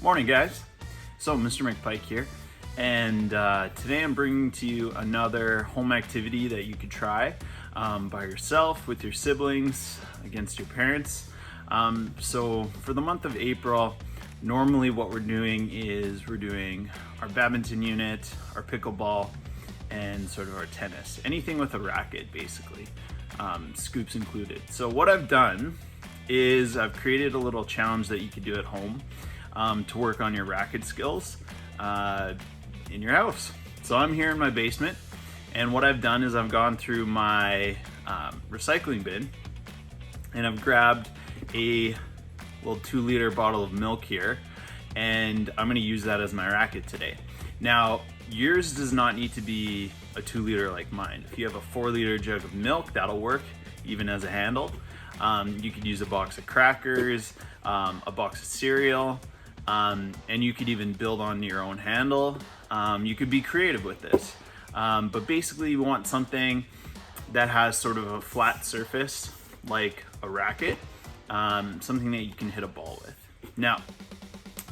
Morning, guys. So, Mr. McPike here, and today I'm bringing to you another home activity that you could try by yourself, with your siblings, against your parents. So for the month of April, normally what we're doing is we're doing our badminton unit, our pickleball, and sort of our tennis. Anything with a racket, basically, scoops included. So what I've done is I've created a little challenge that you could do at home to work on your racket skills in your house. So I'm here in my basement, and what I've done is I've gone through my recycling bin and I've grabbed a little 2-liter bottle of milk here, and I'm going to use that as my racket today. Now, yours does not need to be a 2-liter like mine. If you have a 4-liter jug of milk, that'll work even as a handle. You could use a box of crackers, a box of cereal, and you could even build on your own handle. You could be creative with this, but basically you want something that has sort of a flat surface like a racket, something that you can hit a ball with. Now,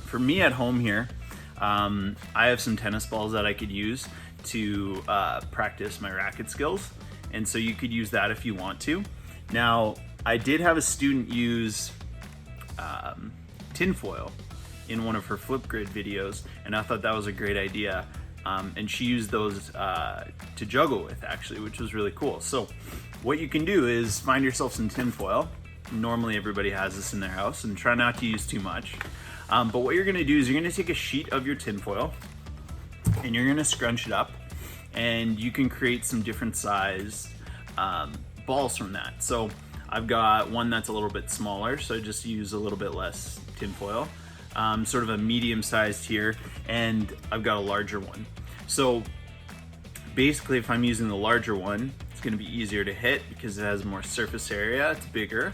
for me at home here, I have some tennis balls that I could use to practice my racket skills, and so you could use that if you want to. Now, I did have a student use tinfoil in one of her Flipgrid videos, and I thought that was a great idea. And she used those to juggle with, actually, which was really cool. So what you can do is find yourself some tinfoil. Normally everybody has this in their house, and try not to use too much. But what you're gonna do is you're gonna take a sheet of your tinfoil and you're gonna scrunch it up, and you can create some different sized balls from that. So I've got one that's a little bit smaller, so I just use a little bit less tinfoil. Sort of a medium sized here, and I've got a larger one. So basically, if I'm using the larger one, it's going to be easier to hit because it has more surface area, it's bigger,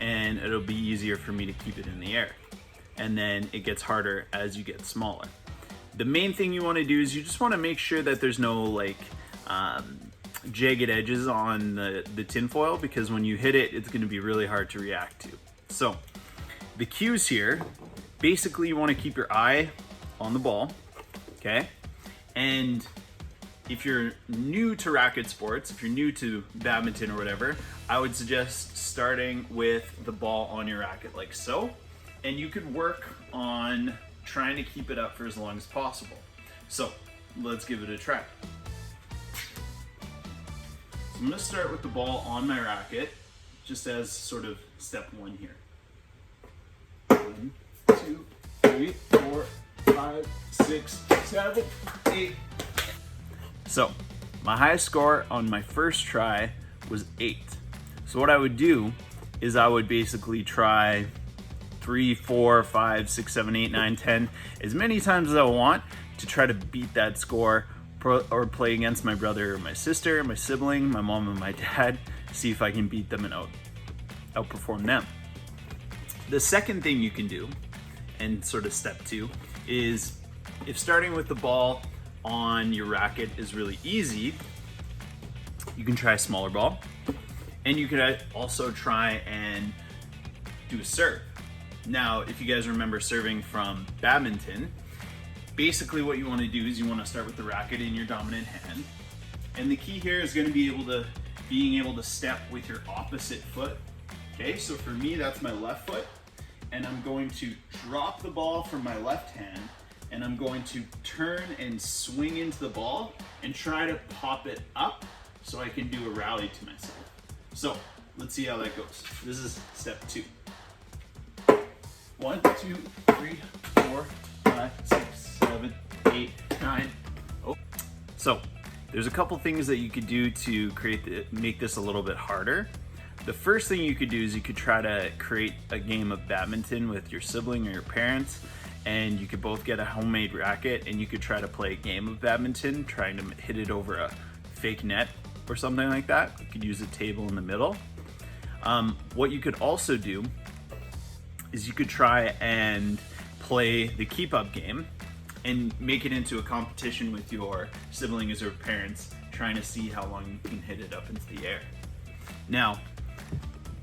and it'll be easier for me to keep it in the air. And then it gets harder as you get smaller. The main thing you want to do is you just want to make sure that there's no like jagged edges on the tinfoil, because when you hit it, it's going to be really hard to react to. So the cues here, basically you want to keep your eye on the ball, okay? And if you're new to racket sports, if you're new to badminton or whatever, I would suggest starting with the ball on your racket like so, and you could work on trying to keep it up for as long as possible. So let's give it a try. So I'm going to start with the ball on my racket, just as sort of step one here. 1, 2, 3, 4, 5, 6, 7, 8. So my highest score on my first try was 8. So what I would do is I would basically try 3, 4, 5, 6, 7, 8, 9, 10, as many times as I want to try to beat that score, or play against my brother or my sister, my sibling, my mom and my dad, see if I can beat them and outperform them. The second thing you can do, and sort of step 2, is if starting with the ball on your racket is really easy, you can try a smaller ball, and you could also try and do a serve. Now, if you guys remember serving from badminton, basically what you want to do is you want to start with the racket in your dominant hand, and the key here is going to be being able to step with your opposite foot. Okay, so for me that's my left foot, and I'm going to drop the ball from my left hand, and I'm going to turn and swing into the ball and try to pop it up so I can do a rally to myself. So let's see how that goes. This is step 2. 1, 2, 3, 4, 5, 6, 7, 8, 9. Oh. So there's a couple things that you could do to make this a little bit harder. The first thing you could do is you could try to create a game of badminton with your sibling or your parents, and you could both get a homemade racket, and you could try to play a game of badminton, trying to hit it over a fake net or something like that. You could use a table in the middle. What you could also do is you could try and play the keep up game and make it into a competition with your siblings or parents, trying to see how long you can hit it up into the air. Now,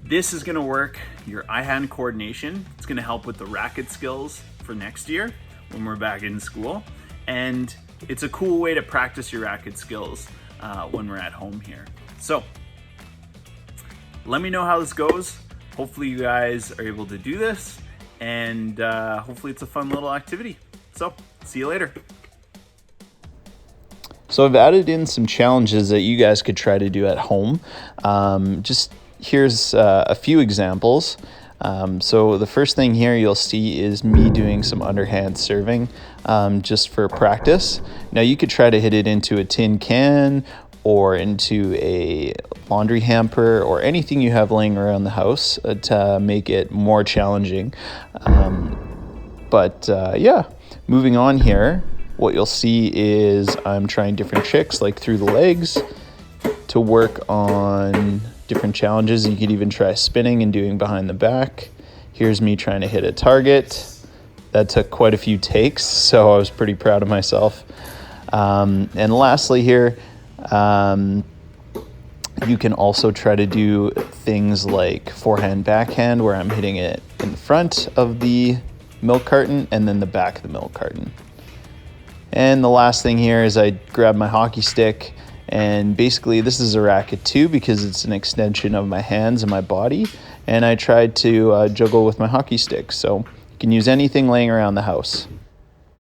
this is going to work your eye-hand coordination. It's going to help with the racket skills for next year when we're back in school. And it's a cool way to practice your racket skills when we're at home here. So let me know how this goes. Hopefully you guys are able to do this, and hopefully it's a fun little activity. So see you later. So I've added in some challenges that you guys could try to do at home. Just here's a few examples. So the first thing here you'll see is me doing some underhand serving just for practice. Now you could try to hit it into a tin can or into a laundry hamper or anything you have laying around the house to make it more challenging. Yeah, moving on here, what you'll see is I'm trying different tricks like through the legs to work on different challenges. You could even try spinning and doing behind the back. Here's me trying to hit a target. That took quite a few takes, so I was pretty proud of myself. And lastly here, you can also try to do things like forehand, backhand, where I'm hitting it in the front of the milk carton and then the back of the milk carton. And the last thing here is I grab my hockey stick, and basically this is a racket too because it's an extension of my hands and my body, and I tried to juggle with my hockey stick. So you can use anything laying around the house.